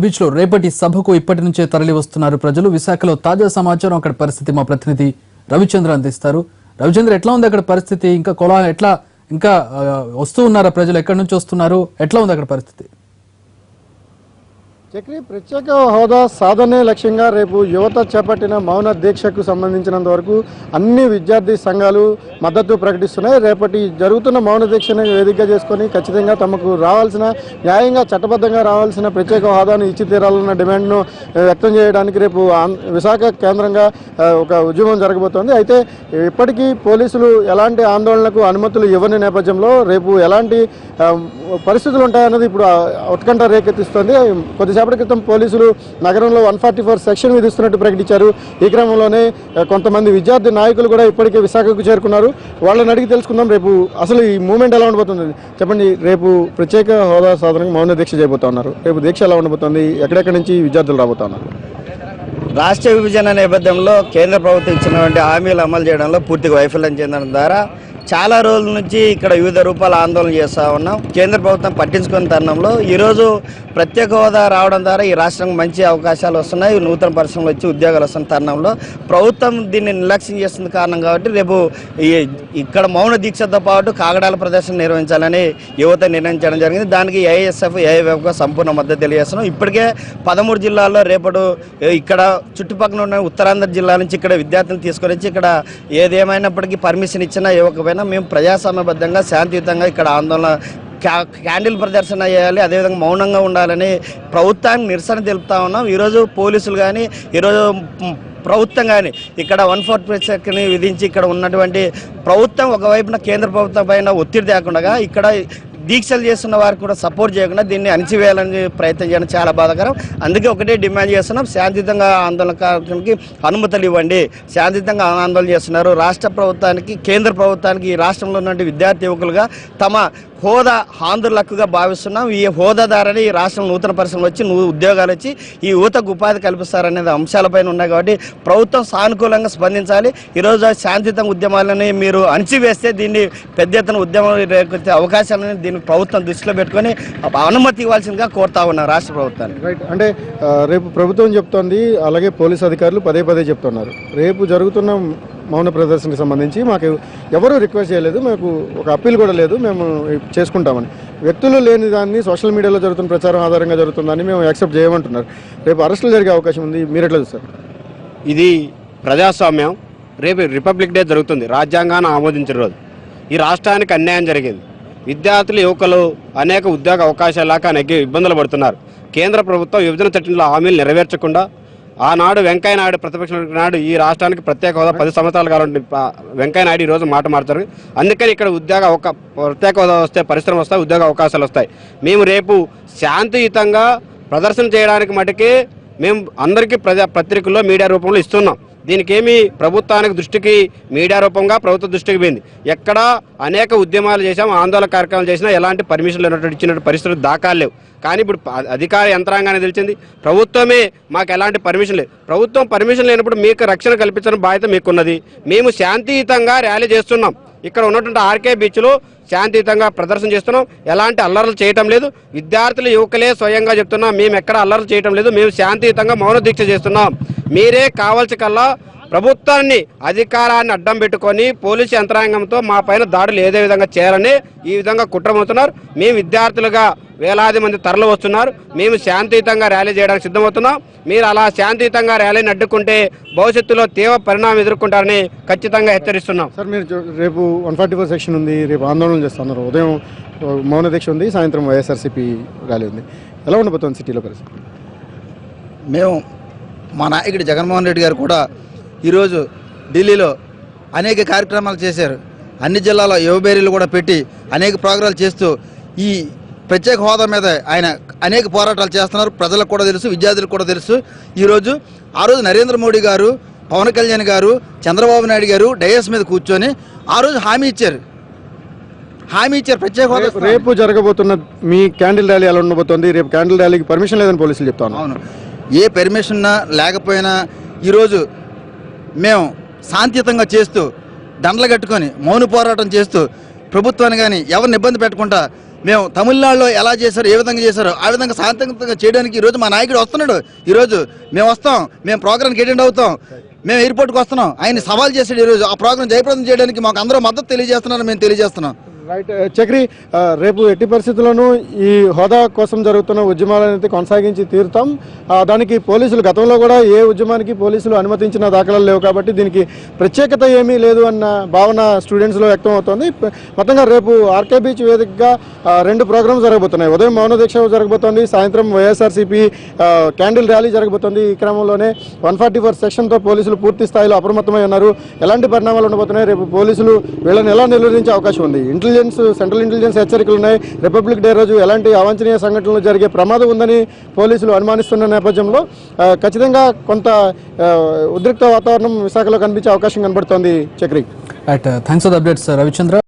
బీచ్లో రేపటి సభకు ఇప్పటి నుంచే తరలి వస్తున్నారు ప్రజలు. విశాఖలో తాజా సమాచారం, అక్కడ పరిస్థితి మా ప్రతినిధి రవిచంద్ర అందిస్తారు. రవిచంద్ర, ఎట్లా ఉంది అక్కడ పరిస్థితి? ఇంకా వస్తూ ఉన్నారా ప్రజలు? ఎక్కడి నుంచి వస్తున్నారు? ఎట్లా ఉంది అక్కడ పరిస్థితి? చక్రి, ప్రత్యేక హోదా సాధనే లక్ష్యంగా రేపు యువత చేపట్టిన మౌన దీక్షకు సంబంధించినంత వరకు అన్ని విద్యార్థి సంఘాలు మద్దతు ప్రకటిస్తున్నాయి. రేపటి జరుగుతున్న మౌన దీక్షను వేదికగా చేసుకొని ఖచ్చితంగా తమకు రావాల్సిన, న్యాయంగా చట్టబద్ధంగా రావాల్సిన ప్రత్యేక హోదాను ఇచ్చి తీరాలన్న డిమాండ్ను వ్యక్తం చేయడానికి రేపు విశాఖ కేంద్రంగా ఒక ఉద్యమం జరగబోతోంది. అయితే ఇప్పటికీ పోలీసులు ఎలాంటి ఆందోళనకు అనుమతులు ఇవ్వని నేపథ్యంలో రేపు ఎలాంటి పరిస్థితులు ఉంటాయన్నది ఇప్పుడు ఉత్కంఠ రేకెత్తిస్తోంది. కొద్దిసేపటి క్రితం పోలీసులు నగరంలో 144 సెక్షన్ విధిస్తున్నట్టు ప్రకటించారు. ఈ క్రమంలోనే కొంతమంది విద్యార్థి నాయకులు కూడా ఇప్పటికే విశాఖకు చేరుకున్నారు. వాళ్ళని అడిగి తెలుసుకుందాం, రేపు అసలు ఈ మూవ్మెంట్ ఎలా ఉండబోతుంది. చెప్పండి, రేపు ప్రత్యేక హోదా సాధనకు మౌన దీక్ష చేయబోతా ఉన్నారు. రేపు దీక్ష ఎలా ఉండబోతుంది? ఎక్కడెక్కడి నుంచి విద్యార్థులు రాబోతా ఉన్నారు? రాష్ట్ర విభజన నేపథ్యంలో కేంద్ర ప్రభుత్వం ఇచ్చినటువంటి హామీలు అమలు చేయడంలో పూర్తిగా వైఫల్యం చెందడం ద్వారా చాలా రోజుల నుంచి ఇక్కడ వివిధ రూపాల ఆందోళన చేస్తూ ఉన్నాం. కేంద్ర ప్రభుత్వం పట్టించుకున్న తరుణంలో ఈరోజు ప్రత్యేక హోదా రావడం ద్వారా ఈ రాష్ట్రానికి మంచి అవకాశాలు వస్తున్నాయి, నూతన పరిశ్రమలు వచ్చి ఉద్యోగాలు వస్తున్న తరుణంలో ప్రభుత్వం దీన్ని నిర్లక్ష్యం చేస్తుంది కారణం కాబట్టి రేపు ఇక్కడ మౌన దీక్షతో పాటు కాగడాల ప్రదర్శన నిర్వహించాలని యువత నిర్ణయించడం జరిగింది. దానికి ఏఐఎస్ఎఫ్, ఏఐఎఫ్గా సంపూర్ణ మద్దతు తెలియజేస్తున్నాం. ఇప్పటికే 13 జిల్లాల్లో రేపటి ఇక్కడ చుట్టుపక్కల ఉన్న ఉత్తరాంధ్ర జిల్లా నుంచి ఇక్కడ విద్యార్థులను తీసుకొని వచ్చి ఇక్కడ ఏదేమైనప్పటికీ పర్మిషన్ ఇచ్చినా ఇవ్వకపోయినా మేము ప్రజాస్వామ్యబద్ధంగా శాంతియుతంగా ఇక్కడ ఆందోళన క్యాండిల్ ప్రదర్శన చేయాలి, అదేవిధంగా మౌనంగా ఉండాలని ప్రభుత్వానికి నిరసన తెలుపుతా ఉన్నాం. ఈరోజు పోలీసులు కానీ ఈరోజు ప్రభుత్వం కానీ ఇక్కడ 144 సెక్షన్ విధించి ఇక్కడ ఉన్నటువంటి ప్రభుత్వం ఒకవైపున కేంద్ర ప్రభుత్వం పైన ఒత్తిడి తేకుండా ఇక్కడ దీక్షలు చేస్తున్న వారికి కూడా సపోర్ట్ చేయకుండా దీన్ని అణిచివేయాలని ప్రయత్నం చేయడం చాలా బాధాకరం. అందుకే ఒకటే డిమాండ్ చేస్తున్నాం, శాంతియుతంగా ఆందోళనకారులకి అనుమతులు ఇవ్వండి. శాంతియుతంగా ఆందోళన చేస్తున్నారు. రాష్ట్ర ప్రభుత్వానికి, కేంద్ర ప్రభుత్వానికి ఈ రాష్ట్రంలో ఉన్న విద్యార్థి యువకులుగా తమ హోదా ఆంధ్రులకుగా భావిస్తున్నాం. ఈ హోదా ద్వారానే ఈ రాష్ట్రం నూతన పరిశ్రమలు వచ్చి ఉద్యోగాలు వచ్చి ఈ యువతకు ఉపాధి కల్పిస్తారనే అంశాలపైన ఉన్నాయి. కాబట్టి ప్రభుత్వం సానుకూలంగా స్పందించాలి. ఈరోజు శాంతియుతంగా ఉద్యమాలని మీరు అణిచివేస్తే దీన్ని పెద్ద ఎత్తున ఉద్యమం రేకొచ్చే అవకాశాలను దీన్ని ప్రభుత్వం దృష్టిలో పెట్టుకొని అనుమతి ఇవ్వాల్సిందిగా కోరుతా ఉన్నాం రాష్ట్ర ప్రభుత్వాన్ని. రైట్, అంటే రేపు ప్రభుత్వం చెప్తోంది, అలాగే పోలీసు అధికారులు పదే చెప్తున్నారు. రేపు జరుగుతున్న మౌన ప్రదర్శనకు సంబంధించి మాకు ఎవరూ రిక్వెస్ట్ చేయలేదు, మాకు ఒక అప్పీల్ కూడా లేదు, మేము చేసుకుంటామని. వ్యక్తులు లేని దాన్ని సోషల్ మీడియాలో జరుగుతున్న ప్రచారం ఆధారంగా జరుగుతుందని మేము యాక్సెప్ట్ చేయమంటున్నారు. రేపు అరెస్టులు జరిగే అవకాశం ఉంది, మీరు ఎట్లా చూస్తారు? ఇది ప్రజాస్వామ్యం. రేపు రిపబ్లిక్ డే జరుగుతుంది, రాజ్యాంగాన్ని ఆమోదించిన రోజు. ఈ రాష్ట్రానికి అన్యాయం జరిగింది. విద్యార్థులు, యువకులు అనేక ఉద్యోగ అవకాశాలు లేక అనేక ఇబ్బందులు పడుతున్నారు. కేంద్ర ప్రభుత్వం విభజన చట్టంలో హామీలు నెరవేర్చకుండా ఆనాడు వెంకయ్య నాయుడు ప్రతిపక్ష నాయుడు ఈ రాష్ట్రానికి ప్రత్యేక హోదా 10 సంవత్సరాలు కావాలంటే వెంకయ్య నాయుడు ఈరోజు మాట మారుతారు. అందుకని ఇక్కడ ప్రత్యేక హోదా వస్తే పరిశ్రమ వస్తాయి, ఉద్యోగ అవకాశాలు వస్తాయి. మేము రేపు శాంతియుతంగా ప్రదర్శన చేయడానికి మటుకే మేము అందరికీ పత్రికల్లో మీడియా రూపంలో ఇస్తున్నాం. దీనికేమి ప్రభుత్వానికి దృష్టికి మీడియా రూపంగా ప్రభుత్వ దృష్టికి పోయింది. ఎక్కడ అనేక ఉద్యమాలు చేసాం, ఆందోళన కార్యక్రమాలు చేసినా ఎలాంటి పర్మిషన్లు ఇచ్చినట్టు పరిస్థితులు దాఖలు లేవు. కానీ ఇప్పుడు అధికార యంత్రాంగాన్ని తెలిసింది, ప్రభుత్వమే మాకు ఎలాంటి పర్మిషన్ లేదు. ప్రభుత్వం పర్మిషన్ లేనప్పుడు మీకు రక్షణ కల్పించడం బాధ్యత మీకున్నది. మేము శాంతియుతంగా ర్యాలీ చేస్తున్నాం. ఇక్కడ ఉన్నటువంటి ఆర్కే బీచ్లో శాంతియుతంగా ప్రదర్శన చేస్తున్నాం. ఎలాంటి అల్లర్లు చేయటం లేదు. విద్యార్థులు, యువకులే స్వయంగా చెప్తున్నాం, మేము ఎక్కడ అల్లర్లు చేయటం లేదు, మేము శాంతియుతంగా మౌన దీక్ష చేస్తున్నాం. మీరే కావాల్సి కల్లా ప్రభుత్వాన్ని, అధికారాన్ని అడ్డం పెట్టుకొని పోలీసు యంత్రాంగంతో మా పైన దాడులు ఏదే విధంగా చేయాలని ఈ విధంగా కుట్రమవుతున్నారు. మేము విద్యార్థులుగా వేలాది మంది తరలి వస్తున్నారు. మేము శాంతియుతంగా ర్యాలీ చేయడానికి సిద్ధమవుతున్నాం. మీరు అలా శాంతియుతంగా ర్యాలీని అడ్డుకుంటే భవిష్యత్తులో తీవ్ర పరిణామం ఎదుర్కొంటారని ఖచ్చితంగా హెచ్చరిస్తున్నాం. సార్, మీరు రేపు 144 సెక్షన్ ఉంది, రేపు ఆందోళన చేస్తున్నారు. ఉదయం మౌన దీక్ష ఉంది, సాయంత్రం వైఎస్ఆర్సీపీ ర్యాలీ ఉంది. ఎలా ఉండబోతుంది సిటీలో పరిస్థితి? మేము మా నాయకుడు జగన్మోహన్ రెడ్డి గారు కూడా ఈరోజు ఢిల్లీలో అనేక కార్యక్రమాలు చేశారు. అన్ని జిల్లాలో యువబేరీలు కూడా పెట్టి అనేక ప్రోగ్రాలు చేస్తూ ఈ ప్రత్యేక హోదా మీద ఆయన అనేక పోరాటాలు చేస్తున్నారు. ప్రజలకు కూడా తెలుసు, విద్యార్థులకు కూడా తెలుసు. ఈరోజు ఆ రోజు నరేంద్ర మోడీ గారు, పవన్ కళ్యాణ్ గారు, చంద్రబాబు నాయుడు గారు డయాస్ మీద కూర్చొని ఆ రోజు హామీ ఇచ్చారు ప్రత్యేక హోదా. రేపు జరగబోతున్న మీ క్యాండిల్ ర్యాలీ ఎలా ఉండబోతుంది? రేపు క్యాండిల్ ర్యాలీకి పర్మిషన్ లేదని పోలీసులు చెప్తాను. అవును, ఏ పర్మిషన్ లేకపోయినా ఈరోజు మేము శాంతియుతంగా చేస్తూ దండలు కట్టుకొని మౌన పోరాటం చేస్తూ ప్రభుత్వాన్ని కానీ ఎవరిని ఇబ్బంది పెట్టకుండా మేము తమిళనాడులో ఎలా చేశారు, ఏ విధంగా చేశారు, ఆ విధంగా శాంతియుతంగా చేయడానికి ఈరోజు మా నాయకుడు వస్తున్నాడు. ఈరోజు మేము వస్తాం, మేము ప్రోగ్రామ్కి అటెండ్ అవుతాం, మేము ఎయిర్పోర్ట్కి వస్తున్నాం. ఆయన సవాల్ చేశాడు. ఈరోజు ఆ ప్రోగ్రాం జయప్రదం చేయడానికి మాకు అందరూ మద్దతు తెలియజేస్తున్నారని మేము తెలియజేస్తున్నాం. రైట్ చక్రి, రేపు ఎట్టి పరిస్థితుల్లోనూ ఈ హోదా కోసం జరుగుతున్న ఉద్యమాలనేది కొనసాగించి తీరుతాం. దానికి పోలీసులు గతంలో కూడా ఏ ఉద్యమానికి పోలీసులు అనుమతించిన దాఖలాలు లేవు కాబట్టి దీనికి ప్రత్యేకత ఏమీ లేదు అన్న భావన స్టూడెంట్స్లో వ్యక్తం అవుతోంది. మొత్తంగా రేపు ఆర్కే బీచ్ వేదికగా 2 ప్రోగ్రామ్స్ జరగబోతున్నాయి. ఉదయం మౌన దీక్ష జరగబోతోంది, సాయంత్రం వైఎస్ఆర్సీపీ క్యాండిల్ ర్యాలీ జరగబోతోంది. ఈ క్రమంలోనే 144 సెక్షన్తో పోలీసులు పూర్తి స్థాయిలో అప్రమత్తమై ఉన్నారు. ఎలాంటి పరిణామాలు ఉండబోతున్నాయి, రేపు పోలీసులు వీళ్ళని ఎలా నిలువరించే అవకాశం ఉంది, సెంట్రల్ ఇంటెలిజెన్స్ హెచ్చరికలు ఉన్నాయి, రిపబ్లిక్ డే రోజు ఎలాంటి అవాంఛనీయ సంఘటనలు జరిగే ప్రమాదం ఉందని పోలీసులు అనుమానిస్తున్న నేపథ్యంలో ఖచ్చితంగా కొంత ఉద్రిక్త వాతావరణం విశాఖలో కనిపించే అవకాశం కనబడుతోంది. Chakri, thanks for the updates Ravichandra.